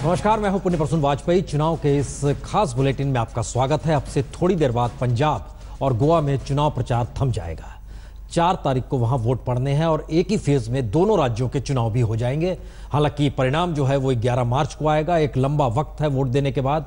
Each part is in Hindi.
नमस्कार, मैं हूं पुण्य प्रसून वाजपेयी। चुनाव के इस खास बुलेटिन में आपका स्वागत है। अब से थोड़ी देर बाद पंजाब और गोवा में चुनाव प्रचार थम जाएगा। 4 तारीख को वहां वोट पड़ने हैं और एक ही फेज में दोनों राज्यों के चुनाव भी हो जाएंगे। हालांकि परिणाम जो है वो 11 मार्च को आएगा। एक लंबा वक्त है वोट देने के बाद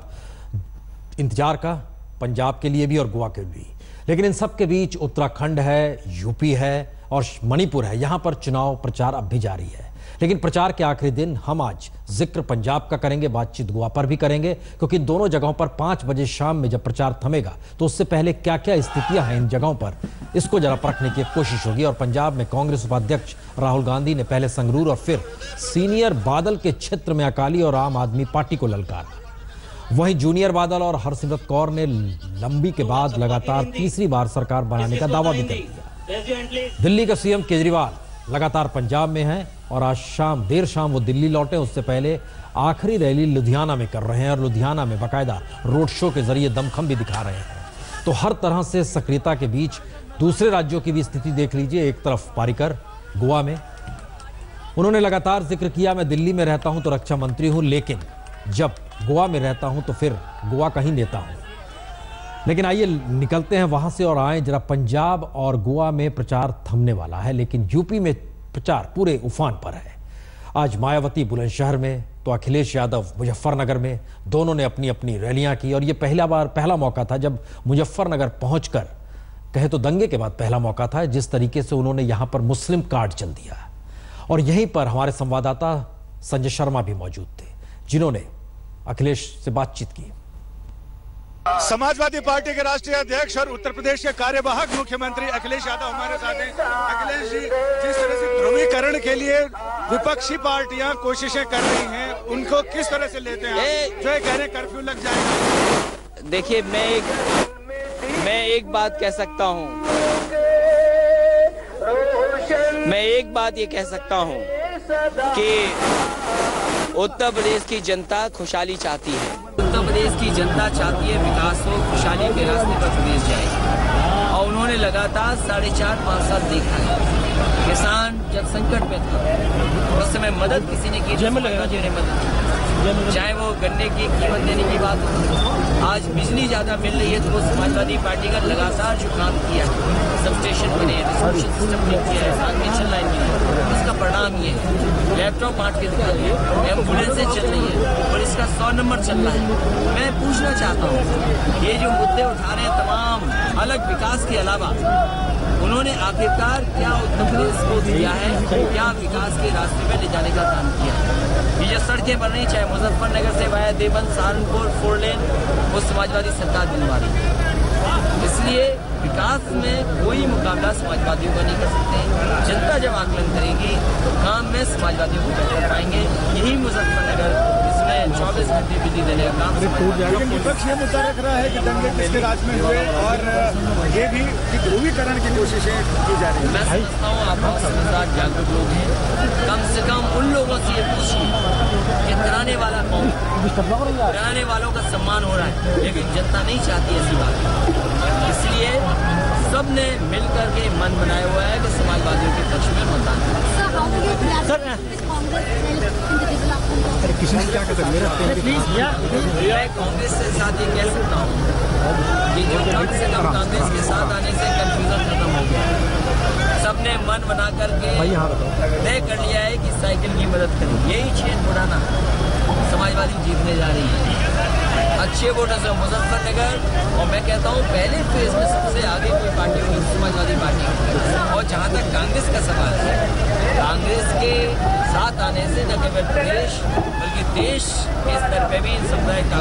इंतजार का, पंजाब के लिए भी और गोवा के लिए भी। लेकिन इन सब के बीच उत्तराखंड है, यूपी है और मणिपुर है। यहां पर चुनाव प्रचार अब भी जारी है। लेकिन प्रचार के आखिरी दिन हम आज जिक्र पंजाब का करेंगे, बातचीत गोवा पर भी करेंगे, क्योंकि दोनों जगहों पर 5 बजे शाम में जब प्रचार थमेगा तो उससे पहले क्या क्या स्थितियां हैं इन जगहों पर, इसको जरा परखने की कोशिश होगी। और पंजाब में कांग्रेस उपाध्यक्ष राहुल गांधी ने पहले संगरूर और फिर सीनियर बादल के क्षेत्र में अकाली और आम आदमी पार्टी को ललकारा। वहीं जूनियर बादल और हरसिमरत कौर ने लंबी के बाद लगातार तीसरी बार सरकार बनाने का दावा भी कर दिया। दिल्ली का सीएम केजरीवाल लगातार पंजाब में हैं और आज देर शाम वो दिल्ली लौटे। उससे पहले आखिरी रैली लुधियाना में कर रहे हैं और लुधियाना में बाकायदा रोड शो के जरिए दमखम भी दिखा रहे हैं। तो हर तरह से सक्रियता के बीच दूसरे राज्यों की भी स्थिति देख लीजिए। एक तरफ पारीकर गोवा में, उन्होंने लगातार जिक्र किया, मैं दिल्ली में रहता हूं तो रक्षा मंत्री हूं, लेकिन जब गोवा में रहता हूं तो फिर गोवा का ही नेता हूं। लेकिन आइए निकलते हैं वहां से और आए जरा पंजाब और गोवा में प्रचार थमने वाला है, लेकिन यूपी में प्रचार पूरे उफान पर है। आज मायावती बुलंदशहर में तो अखिलेश यादव मुजफ्फरनगर में, दोनों ने अपनी अपनी रैलियां की। और ये पहला मौका था जब मुजफ्फरनगर पहुंचकर, कहे तो दंगे के बाद पहला मौका था, जिस तरीके से उन्होंने यहां पर मुस्लिम कार्ड चल दिया। और यहीं पर हमारे संवाददाता संजय शर्मा भी मौजूद थे, जिन्होंने अखिलेश से बातचीत की। समाजवादी पार्टी के राष्ट्रीय अध्यक्ष और उत्तर प्रदेश के कार्यवाहक मुख्यमंत्री अखिलेश यादव हमारे साथ हैं। अखिलेश जी, जिस तरह से ध्रुवीकरण के लिए विपक्षी पार्टियां कोशिशें कर रही हैं, उनको किस तरह से लेते हैं? जो कह रहे हैं कर्फ्यू लग जाएगा। देखिए, मैं एक बात कह सकता हूं, मैं एक बात ये कह सकता हूं कि उत्तर प्रदेश की जनता खुशहाली चाहती है। उत्तर प्रदेश की जनता चाहती है विकास हो, खुशहाली के रास्ते पर प्रदेश जाए। और उन्होंने लगातार 4.5-5 साल देखा है। किसान जब संकट में था उस समय मदद किसी ने की, समाजवादियों ने मदद की। चाहे वो गन्ने की कीमत देने की बात हो, आज बिजली ज्यादा मिल रही है तो वो समाजवादी पार्टी का लगातार जो काम किया है, सब स्टेशन बने, रिजर्वेशन सिस्टम नहीं किया है, ट्रांसमिशन लाइन नहीं है, उसका परिणाम ये है। लैपटॉप बांट के दिखा रही है, एम्बुलेंसें चल रही है और इसका 100 नंबर चल रहा है। मैं पूछना चाहता हूँ, ये जो मुद्दे उठा रहे हैं तमाम अलग विकास के अलावा, उन्होंने आखिरकार क्या उत्तर प्रदेश को दिया है, क्या विकास के रास्ते में ले जाने का काम किया है? ये जो सड़कें बन रही, चाहे मुजफ्फरनगर से वाया देवबंद सहारनपुर 4 लेन, वो समाजवादी सरकार दिलवा रही है। इसलिए विकास में कोई मुकाबला समाजवादियों का नहीं कर सकते। जनता जब आकलन करेगी तो काम में समाजवादियों को बेहतर पाएंगे। यही मुजफ्फरनगर, इसमें 24 घंटे बिजली देने का काम। लेकिन विपक्ष ये मुद्दा रख रहा है कि दंगे किसके राज में हुए और ये भी कि ध्रुवीकरण की कोशिशें की जा रही है। मैं समझता हूँ आप बहुत समझदार जागरूक लोग हैं। कम से कम उन लोगों से ये पूछिए कि कराने वाला कौन, कराने वालों का सम्मान हो रहा है, लेकिन जनता नहीं चाहती ऐसी बात। इसलिए सबने मिलकर के मन बनाया हुआ है कि समाजवादियों के पक्ष में मतदान करें। मैं कांग्रेस के साथ ये कह सकता हूँ कि जो कम से कम कांग्रेस के साथ आने से कंफ्यूजन खत्म हो गया। सबने मन बना करके तय कर लिया है कि साइकिल की मदद करें। यही छेद बुढ़ाना समाजवादी जीतने जा रही है। अच्छे वोटों से मुजफ्फरनगर, और मैं कहता हूँ पहले फेज में सबसे आगे कोई पार्टी होगी समाजवादी पार्टी। और जहाँ तक कांग्रेस का सवाल है, कांग्रेस के साथ आने से न केवल प्रदेश बल्कि देश के स्तर पे भी इन समुदाय का।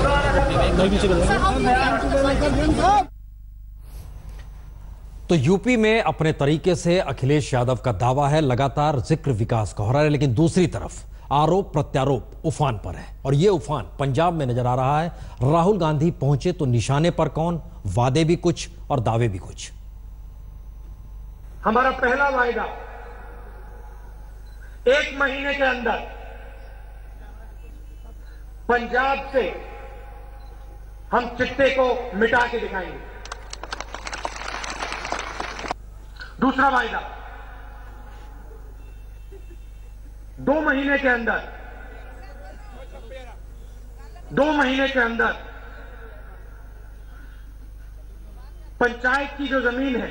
तो यूपी में अपने तरीके से अखिलेश यादव का दावा है, लगातार जिक्र विकास का हो रहा है, लेकिन दूसरी तरफ आरोप प्रत्यारोप उफान पर है। और ये उफान पंजाब में नजर आ रहा है। राहुल गांधी पहुंचे तो निशाने पर कौन, वादे भी कुछ और दावे भी कुछ। हमारा पहला वायदा 1 महीने के अंदर पंजाब से हम चिट्टे को मिटा के दिखाएंगे। दूसरा वायदा 2 महीने के अंदर 2 महीने के अंदर पंचायत की जो जमीन है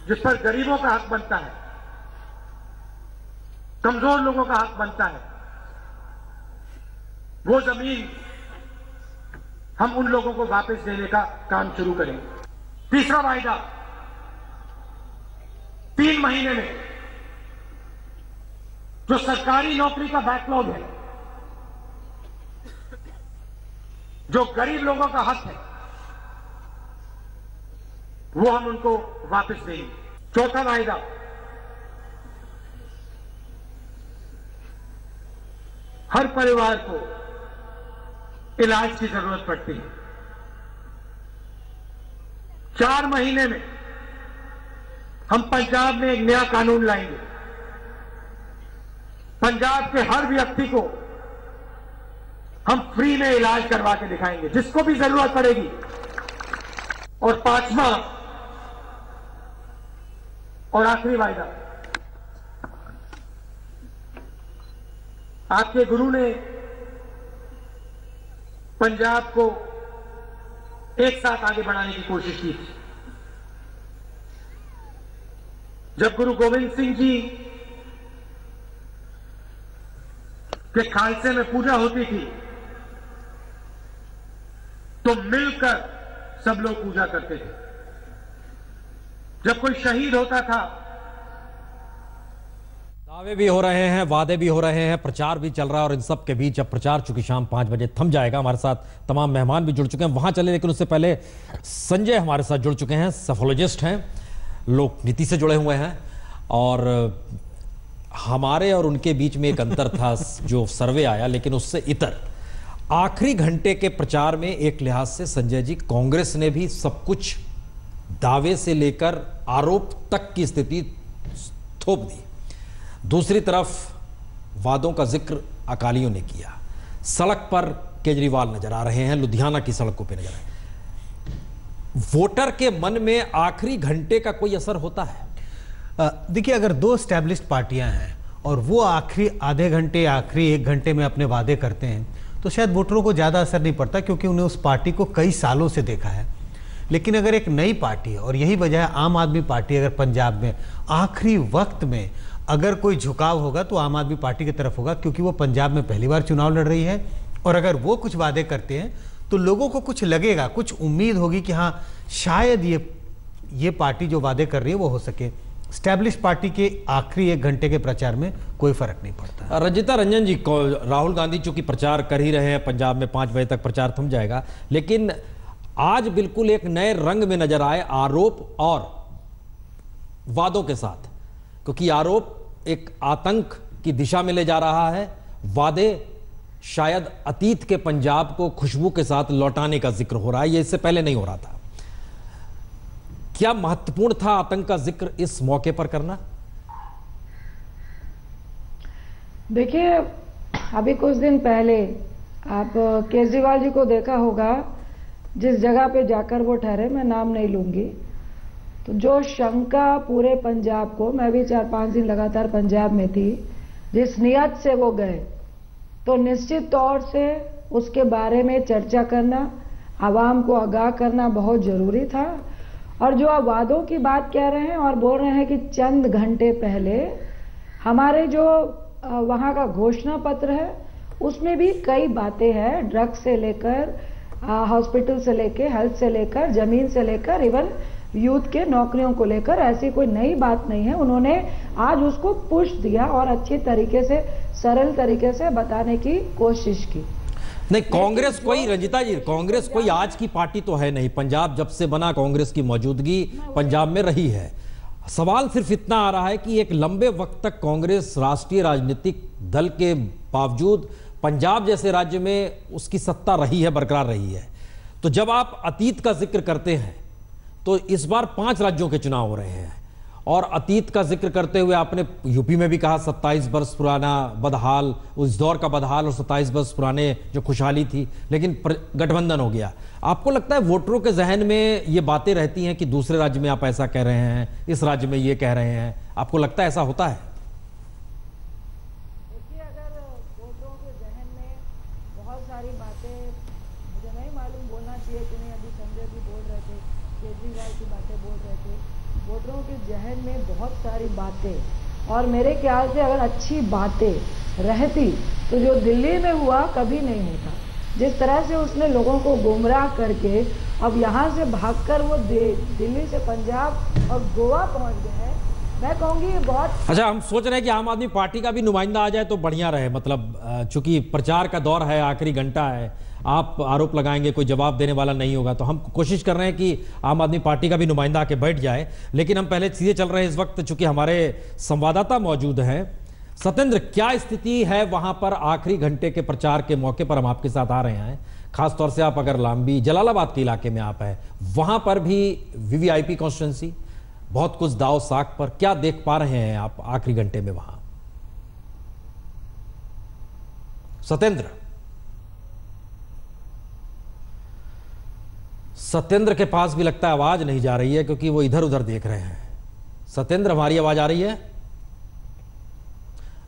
जिस पर गरीबों का हक बनता है, कमजोर लोगों का हक बनता है, वो जमीन हम उन लोगों को वापस देने का काम शुरू करेंगे। तीसरा वायदा, 3 महीने में जो सरकारी नौकरी का बैकलॉग है, जो गरीब लोगों का हक है, वो हम उनको वापस देंगे। चौथा वायदा, हर परिवार को इलाज की जरूरत पड़ती है, 4 महीने में हम पंजाब में एक नया कानून लाएंगे। पंजाब के हर व्यक्ति को हम फ्री में इलाज करवा के दिखाएंगे, जिसको भी जरूरत पड़ेगी। और 5वां और आखिरी वायदा, आपके गुरु ने पंजाब को एक साथ आगे बढ़ाने की कोशिश की थी। जब गुरु गोविंद सिंह जी के खालसे में पूजा होती थी तो मिलकर सब लोग पूजा करते थे। जब कोई शहीद होता था, दावे भी हो रहे हैं, वादे भी हो रहे हैं, प्रचार भी चल रहा है और इन सब के बीच अब प्रचार चूंकि शाम 5 बजे थम जाएगा। हमारे साथ तमाम मेहमान भी जुड़ चुके हैं, वहां चले, लेकिन उससे पहले संजय हमारे साथ जुड़ चुके हैं, सफोलॉजिस्ट हैं, लोक नीति से जुड़े हुए हैं। और हमारे और उनके बीच में एक अंतर था जो सर्वे आया, लेकिन उससे इतर आखिरी घंटे के प्रचार में एक लिहाज से संजय जी, कांग्रेस ने भी सब कुछ दावे से लेकर आरोप तक की स्थिति थोप दी। दूसरी तरफ वादों का जिक्र अकालियों ने किया। सड़क पर केजरीवाल नजर आ रहे हैं, लुधियाना की सड़कों पे नजर आ रहे हैं। वोटर के मन में आखिरी घंटे का कोई असर होता है? देखिए, अगर 2 एस्टैब्लिश्ड पार्टियां हैं और वो आखिरी आधे घंटे, आखिरी 1 घंटे में अपने वादे करते हैं तो शायद वोटरों को ज़्यादा असर नहीं पड़ता, क्योंकि उन्हें उस पार्टी को कई सालों से देखा है। लेकिन अगर एक नई पार्टी है, और यही वजह है आम आदमी पार्टी अगर पंजाब में आखिरी वक्त में अगर कोई झुकाव होगा तो आम आदमी पार्टी की तरफ होगा, क्योंकि वो पंजाब में पहली बार चुनाव लड़ रही है। और अगर वो कुछ वादे करते हैं तो लोगों को कुछ लगेगा, कुछ उम्मीद होगी कि हाँ शायद ये पार्टी जो वादे कर रही है वो हो सके। स्टैब्लिश पार्टी के आखिरी 1 घंटे के प्रचार में कोई फर्क नहीं पड़ता। रंजिता रंजन जी, राहुल गांधी चूंकि प्रचार कर ही रहे हैं, पंजाब में 5 बजे तक प्रचार थम जाएगा, लेकिन आज बिल्कुल एक नए रंग में नजर आए आरोप और वादों के साथ, क्योंकि आरोप एक आतंक की दिशा में ले जा रहा है, वादे शायद अतीत के पंजाब को खुशबू के साथ लौटाने का जिक्र हो रहा है। ये इससे पहले नहीं हो रहा था। क्या महत्वपूर्ण था आतंक का जिक्र इस मौके पर करना? देखिए, अभी कुछ दिन पहले आप केजरीवाल जी को देखा होगा, जिस जगह पे जाकर वो ठहरे, मैं नाम नहीं लूंगी, तो जो शंका पूरे पंजाब को, मैं भी 4-5 दिन लगातार पंजाब में थी, जिस नियत से वो गए, तो निश्चित तौर से उसके बारे में चर्चा करना, आवाम को आगाह करना बहुत जरूरी था। और जो आप वादों की बात कह रहे हैं और बोल रहे हैं कि चंद घंटे पहले हमारे जो वहाँ का घोषणा पत्र है उसमें भी कई बातें हैं, ड्रग्स से लेकर हॉस्पिटल से लेकर, हेल्थ से लेकर, जमीन से लेकर, इवन यूथ के नौकरियों को लेकर, ऐसी कोई नई बात नहीं है। उन्होंने आज उसको पुश दिया और अच्छी तरीके से, सरल तरीके से बताने की कोशिश की। नहीं, कांग्रेस कोई, रंजिता जी, कांग्रेस कोई आज की पार्टी तो है नहीं। पंजाब जब से बना कांग्रेस की मौजूदगी पंजाब में रही है। सवाल सिर्फ इतना आ रहा है कि एक लंबे वक्त तक कांग्रेस राष्ट्रीय राजनीतिक दल के बावजूद पंजाब जैसे राज्य में उसकी सत्ता रही है, बरकरार रही है। तो जब आप अतीत का जिक्र करते हैं तो इस बार 5 राज्यों के चुनाव हो रहे हैं, और अतीत का जिक्र करते हुए आपने यूपी में भी कहा 27 वर्ष पुराना बदहाल, उस दौर का बदहाल, और 27 वर्ष पुराने जो खुशहाली थी, लेकिन गठबंधन हो गया। आपको लगता है वोटरों के जहन में ये बातें रहती हैं कि दूसरे राज्य में आप ऐसा कह रहे हैं, इस राज्य में ये कह रहे हैं, आपको लगता है ऐसा होता है? देखिए, अगर वोटरों के जहन में बहुत वोटरों के जहन में बहुत सारी बातें, और मेरे ख्याल से अगर अच्छी बातें रहती तो जो दिल्ली में हुआ कभी नहीं होता। जिस तरह से उसने लोगों को गुमराह करके अब यहाँ से भागकर वो दिल्ली से पंजाब और गोवा पहुँच गए हैं, मैं कहूँगी ये बहुत अच्छा। हम सोच रहे हैं कि आम आदमी पार्टी का भी नुमाइंदा आ जाए तो बढ़िया रहे। मतलब चूंकि प्रचार का दौर है, आखिरी घंटा है, आप आरोप लगाएंगे, कोई जवाब देने वाला नहीं होगा, तो हम कोशिश कर रहे हैं कि आम आदमी पार्टी का भी नुमाइंदा आके बैठ जाए। लेकिन हम पहले सीधे चल रहे हैं इस वक्त, चूंकि हमारे संवाददाता मौजूद हैं। सत्येंद्र, क्या स्थिति है वहां पर आखिरी घंटे के प्रचार के मौके पर? हम आपके साथ आ रहे हैं, खासतौर से आप अगर लांबी जलालाबाद के इलाके में आप हैं, वहां पर भी वीवीआईपी कॉन्स्टिट्यूंसी, बहुत कुछ दाव साख पर, क्या देख पा रहे हैं आप आखिरी घंटे में वहां? सत्येंद्र के पास भी लगता है आवाज नहीं जा रही है, क्योंकि वो इधर उधर देख रहे हैं। सत्येंद्र, हमारी आवाज आ रही है?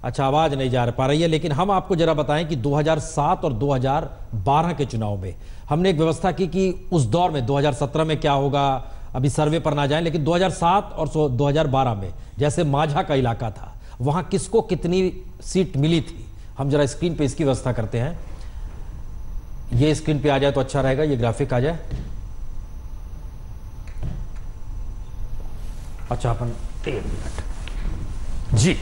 अच्छा, आवाज नहीं जा पा रही है। लेकिन हम आपको जरा बताएं कि 2007 और 2012 के चुनाव में हमने एक व्यवस्था की कि उस दौर में 2017 में क्या होगा, अभी सर्वे पर ना जाएं, लेकिन 2007 और 2012 में जैसे माझा का इलाका था, वहां किसको कितनी सीट मिली थी, हम जरा स्क्रीन पे इसकी व्यवस्था करते हैं। ये स्क्रीन पे आ जाए तो अच्छा रहेगा, ये ग्राफिक आ जाए। अच्छा, अपन 1 मिनट जी,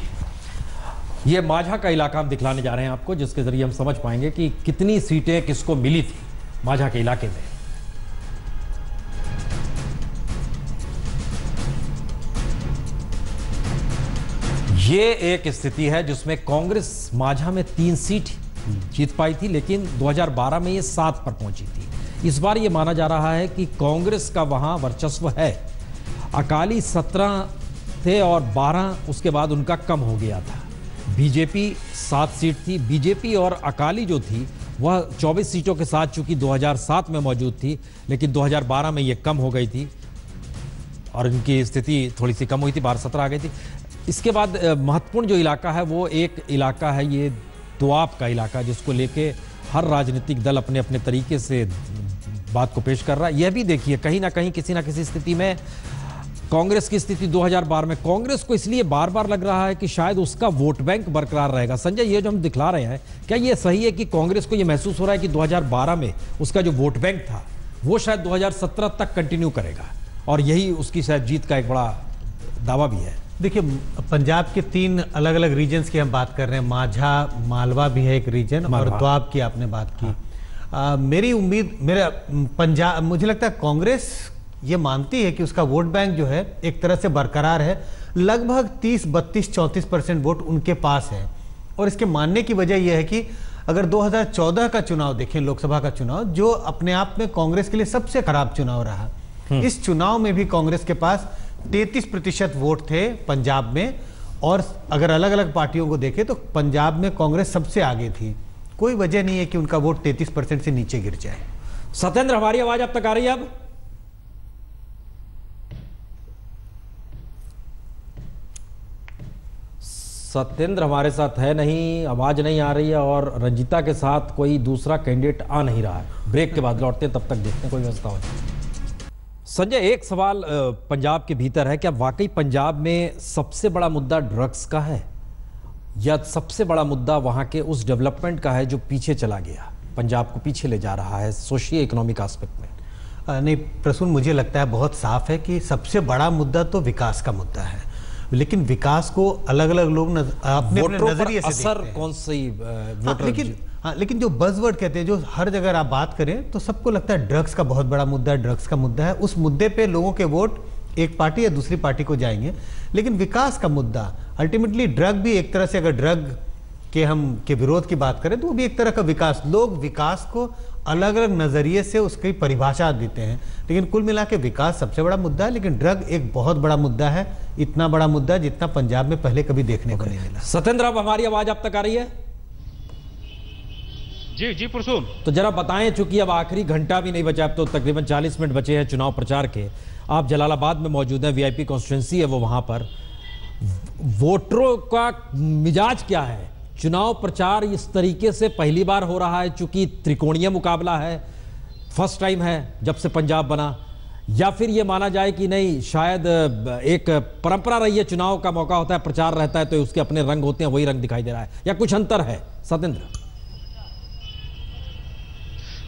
ये माझा का इलाका हम दिखलाने जा रहे हैं आपको, जिसके जरिए हम समझ पाएंगे कि कितनी सीटें किसको मिली थी माझा के इलाके में। ये एक स्थिति है जिसमें कांग्रेस माझा में 3 सीट जीत पाई थी, लेकिन 2012 में ये 7 पर पहुंची थी। इस बार ये माना जा रहा है कि कांग्रेस का वहां वर्चस्व है। अकाली 17 थे और 12 उसके बाद उनका कम हो गया था। बीजेपी 7 सीट थी। बीजेपी और अकाली जो थी वह 24 सीटों के साथ चूंकि 2007 में मौजूद थी, लेकिन 2012 में ये कम हो गई थी और इनकी स्थिति थोड़ी सी कम हुई थी, 12-17 आ गई थी। इसके बाद महत्वपूर्ण जो इलाका है वो एक इलाका है, ये दोआब का इलाका, जिसको लेके हर राजनीतिक दल अपने अपने तरीके से बात को पेश कर रहा है। यह भी देखिए, कहीं ना कहीं किसी ना किसी स्थिति में कांग्रेस की स्थिति 2012 में कांग्रेस को इसलिए बार बार लग रहा है कि शायद उसका वोट बैंक बरकरार रहेगा। संजय, ये जो हम दिखला रहे हैं, क्या ये सही है कि कांग्रेस को ये महसूस हो रहा है कि 2012 में उसका जो वोट बैंक था वो शायद 2017 तक कंटिन्यू करेगा, और यही उसकी शायद जीत का एक बड़ा दावा भी है? देखिए, पंजाब के 3 अलग अलग रीजन्स की हम बात कर रहे हैं। माझा, मालवा भी है एक रीजन, और दोआब की आपने बात की। मेरी उम्मीद, मेरा पंजाब, मुझे लगता है कांग्रेस ये मानती है कि उसका वोट बैंक जो है एक तरह से बरकरार है। लगभग 30, 32, 34% वोट उनके पास है। और इसके मानने की वजह यह है कि अगर 2014 का चुनाव देखें, लोकसभा का चुनाव, जो अपने आप में कांग्रेस के लिए सबसे खराब चुनाव रहा, इस चुनाव में भी कांग्रेस के पास 33% वोट थे पंजाब में। और अगर अलग अलग पार्टियों को देखें तो पंजाब में कांग्रेस सबसे आगे थी। कोई वजह नहीं है कि उनका वोट 33% से नीचे गिर जाए। सत्येंद्र, हमारी आवाज अब तक आ रही है? अब सत्येंद्र हमारे साथ है नहीं, आवाज नहीं आ रही है, और रंजीता के साथ कोई दूसरा कैंडिडेट आ नहीं रहा है। ब्रेक के बाद लौटते हैं, तब तक देखते हैं कोई व्यवस्था हो। संजय, एक सवाल पंजाब के भीतर है, क्या वाकई पंजाब में सबसे बड़ा मुद्दा ड्रग्स का है, या सबसे बड़ा मुद्दा वहां के उस डेवलपमेंट का है जो पीछे चला गया, पंजाब को पीछे ले जा रहा है सोशियो इकोनॉमिक एस्पेक्ट में? नहीं प्रसून, मुझे लगता है बहुत साफ है कि सबसे बड़ा मुद्दा तो विकास का मुद्दा है। लेकिन विकास को अलग अलग लोग अपने नजरिए से असर कौन सी लेकिन जो बज़वर्ड कहते हैं, जो हर जगह आप बात करें तो सबको लगता है ड्रग्स का बहुत बड़ा मुद्दा है, ड्रग्स का मुद्दा है। उस मुद्दे पे लोगों के वोट एक पार्टी या दूसरी पार्टी को जाएंगे। लेकिन विकास का मुद्दा, अल्टीमेटली ड्रग भी एक तरह से, अगर ड्रग के विरोध की बात करें तो वो भी एक तरह का विकास, लोग विकास को अलग अलग नजरिए से उसकी परिभाषा देते हैं। लेकिन कुल मिला के विकास सबसे बड़ा मुद्दा है, लेकिन ड्रग एक बहुत बड़ा मुद्दा है, इतना बड़ा मुद्दा जितना पंजाब में पहले कभी देखने को नहीं मिला। सत्येंद्र, अब हमारी आवाज अब तक आ रही है? जी प्रसून, तो जरा बताएं, चूंकि अब आखिरी घंटा भी नहीं बचा, अब तो तकरीबन 40 मिनट बचे हैं चुनाव प्रचार के। आप जलालाबाद में मौजूद हैं, वीआईपी कॉन्स्टिट्यूंसी है वो, वहां पर वोटरों का मिजाज क्या है? चुनाव प्रचार इस तरीके से पहली बार हो रहा है, चूंकि त्रिकोणीय मुकाबला है, फर्स्ट टाइम है जब से पंजाब बना, या फिर ये माना जाए कि नहीं, शायद एक परंपरा रही है, चुनाव का मौका होता है, प्रचार रहता है तो उसके अपने रंग होते हैं, वही रंग दिखाई दे रहा है, या कुछ अंतर है? सत्येंद्र,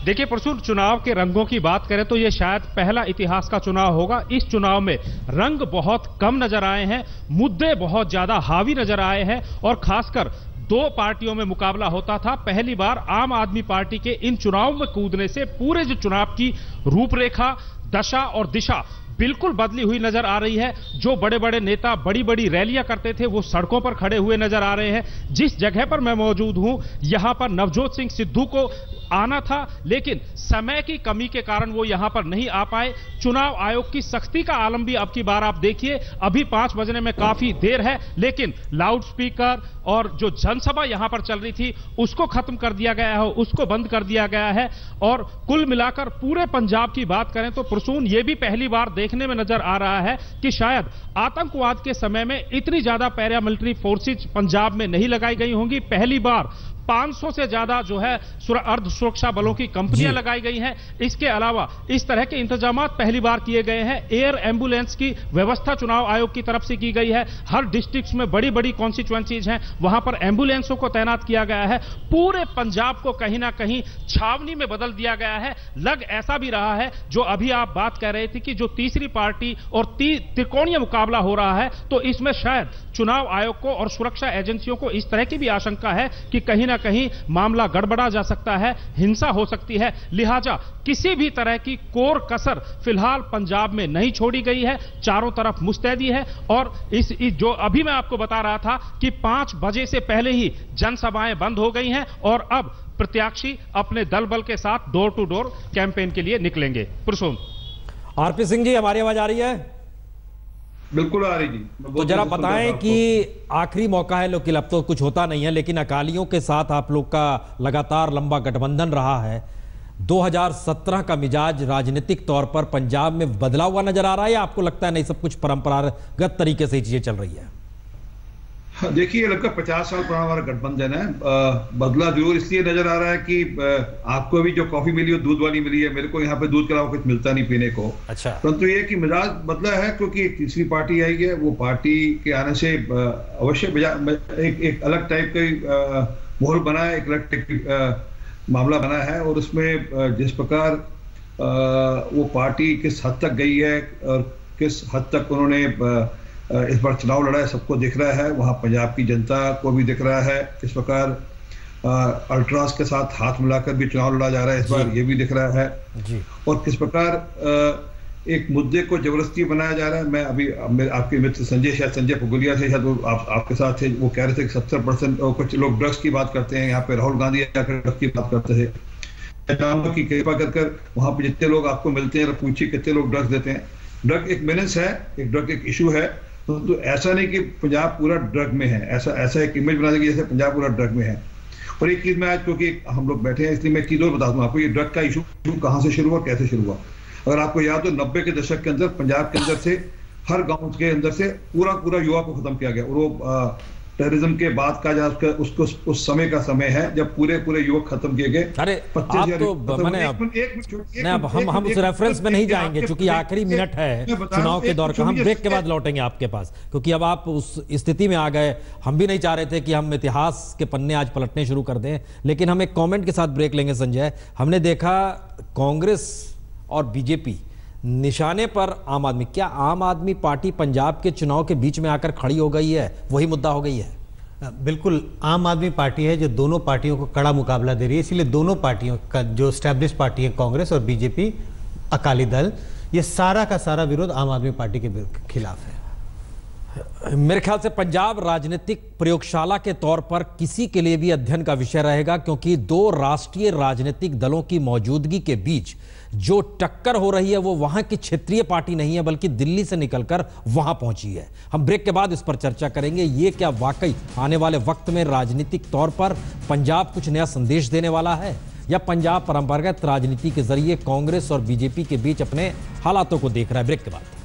देखिए प्रसून, चुनाव के रंगों की बात करें तो ये शायद पहला इतिहास का चुनाव होगा। इस चुनाव में रंग बहुत कम नजर आए हैं, मुद्दे बहुत ज्यादा हावी नजर आए हैं, और खासकर दो पार्टियों में मुकाबला होता था। पहली बार आम आदमी पार्टी के इन चुनाव में कूदने से पूरे जो चुनाव की रूपरेखा, दशा और दिशा बिल्कुल बदली हुई नजर आ रही है। जो बड़े बड़े नेता बड़ी बड़ी रैलियां करते थे वो सड़कों पर खड़े हुए नजर आ रहे हैं। जिस जगह पर मैं मौजूद हूं, यहां पर नवजोत सिंह सिद्धू को आना था, लेकिन समय की कमी के कारण वो यहां पर नहीं आ पाए। चुनाव आयोग की सख्ती का आलम भी अब की बार आप देखिए, अभी 5 बजने में काफी देर है, लेकिन लाउडस्पीकर और जो जनसभा यहां पर चल रही थी उसको खत्म कर दिया गया है, उसको बंद कर दिया गया है। और कुल मिलाकर पूरे पंजाब की बात करें तो प्रसून, ये भी पहली बार देखने में नजर आ रहा है कि शायद आतंकवाद के समय में इतनी ज्यादा पैरामिलिट्री फोर्सेज पंजाब में नहीं लगाई गई होंगी। पहली बार 500 से ज्यादा जो है अर्ध सुरक्षा बलों की कंपनियां लगाई गई हैं। इसके अलावा इस तरह के इंतजाम पहली बार किए गए हैं। एयर एम्बुलेंस की व्यवस्था चुनाव आयोग की तरफ से की गई है। हर डिस्ट्रिक्ट में बड़ी बड़ी कॉन्स्टिट्यूएंसीज हैं, वहां पर एम्बुलेंसों को तैनात किया गया है। पूरे पंजाब को कहीं ना कहीं छावनी में बदल दिया गया है। लग ऐसा भी रहा है, जो अभी आप बात कर रहे थे कि जो तीसरी पार्टी और त्रिकोणीय मुकाबला हो रहा है, तो इसमें शायद चुनाव आयोग को और सुरक्षा एजेंसियों को इस तरह की भी आशंका है कि कहीं ना कहीं मामला गड़बड़ा जा सकता है, हिंसा हो सकती है। लिहाजा किसी भी तरह की कोर कसर फिलहाल पंजाब में नहीं छोड़ी गई है। चारों तरफ मुस्तैदी है। और इस जो अभी मैं आपको बता रहा था कि 5 बजे से पहले ही जनसभाएं बंद हो गई हैं और अब प्रत्याशी अपने दल बल के साथ डोर टू डोर कैंपेन के लिए निकलेंगे। प्रसून। आरपी सिंह जी, हमारी आवाज आ रही है? बिल्कुल आ रही जी। तो जरा बताएं कि आखिरी मौका है, लेकिन अब तो कुछ होता नहीं है, लेकिन अकालियों के साथ आप लोग का लगातार लंबा गठबंधन रहा है। 2017 का मिजाज राजनीतिक तौर पर पंजाब में बदला हुआ नजर आ रहा है, या आपको लगता है नहीं, सब कुछ परंपरागत तरीके से चीजें चल रही है? देखिए, लगभग 50 साल पुराना हमारा गठबंधन है। बदला जरूर इसलिए नजर आ रहा है कि आपको भी जो कॉफी मिली हो दूध वाली मिली है, मेरे को यहाँ पे दूध के अलावा कुछ मिलता नहीं पीने को। अच्छा। परंतु ये कि मिजाज बदला है क्योंकि एक तीसरी पार्टी आई है। वो पार्टी के आने से अवश्य एक अलग टाइप का माहौल बना है, एक अलग टाइप मामला बना है। और उसमें जिस प्रकार वो पार्टी किस हद तक गई है और किस हद तक उन्होंने इस बार चुनाव लड़ा है, सबको दिख रहा है। वहाँ पंजाब की जनता को भी दिख रहा है किस प्रकार अल्ट्रास के साथ हाथ मिलाकर भी चुनाव लड़ा जा रहा है इस बार, ये भी दिख रहा है जी। और किस प्रकार एक मुद्दे को जबरदस्ती बनाया जा रहा है। मैं अभी आपके मित्र संजय पुगलिया से शायद आपके साथ थे, वो कह रहे थे कि 70% कुछ लोग ड्रग्स की बात करते हैं। यहाँ पे राहुल गांधी आकर ड्रग्स की बात करते थे। की कृपा कर वहाँ पे जितने लोग आपको मिलते हैं, पूछिए कितने लोग ड्रग्स देते हैं। ड्रग एक मीनेंस है, एक ड्रग एक इशू है। तो ऐसा नहीं कि पंजाब पूरा ड्रग में है, ऐसा एक इमेज बना देंगे जैसे पंजाब पूरा ड्रग में है। और एक चीज मैं आज, क्योंकि हम लोग बैठे हैं इसलिए मैं एक चीज और बता दूं आपको, ये ड्रग का इशू कहां से शुरू हुआ, कैसे शुरू हुआ। अगर आपको याद हो, 90 के दशक के अंदर पंजाब के अंदर से हर गांव के अंदर से पूरा युवा को खत्म किया गया। और वो टेररिज्म के बाद का जहाँ उसको उस समय का समय है जब पूरे युवक खत्म किए गए। अरे आप तो मैंने अब हम उस रेफरेंस में नहीं जाएंगे, क्योंकि आखिरी मिनट है चुनाव के दौर का। हम ब्रेक के बाद लौटेंगे आपके पास, क्योंकि अब आप उस स्थिति में आ गए। हम भी नहीं चाह रहे थे कि हम इतिहास के पन्ने आज पलटने शुरू कर दें, लेकिन हम एक कॉमेंट के साथ ब्रेक लेंगे। संजय, हमने देखा कांग्रेस और बीजेपी निशाने पर आम आदमी, क्या आम आदमी पार्टी पंजाब के चुनाव के बीच में आकर खड़ी हो गई है, वही मुद्दा हो गई है? बिल्कुल, आम आदमी पार्टी है जो दोनों पार्टियों को कड़ा मुकाबला दे रही है। इसलिए दोनों पार्टियों का जो स्टैब्लिश पार्टी है, कांग्रेस और बीजेपी, अकाली दल, ये सारा का सारा विरोध आम आदमी पार्टी के खिलाफ है। मेरे ख्याल से पंजाब राजनीतिक प्रयोगशाला के तौर पर किसी के लिए भी अध्ययन का विषय रहेगा, क्योंकि दो राष्ट्रीय राजनीतिक दलों की मौजूदगी के बीच जो टक्कर हो रही है वो वहां की क्षेत्रीय पार्टी नहीं है, बल्कि दिल्ली से निकलकर वहां पहुंची है। हम ब्रेक के बाद इस पर चर्चा करेंगे। ये क्या वाकई आने वाले वक्त में राजनीतिक तौर पर पंजाब कुछ नया संदेश देने वाला है, या पंजाब परंपरागत राजनीति के जरिए कांग्रेस और बीजेपी के बीच अपने हालातों को देख रहा है? ब्रेक के बाद।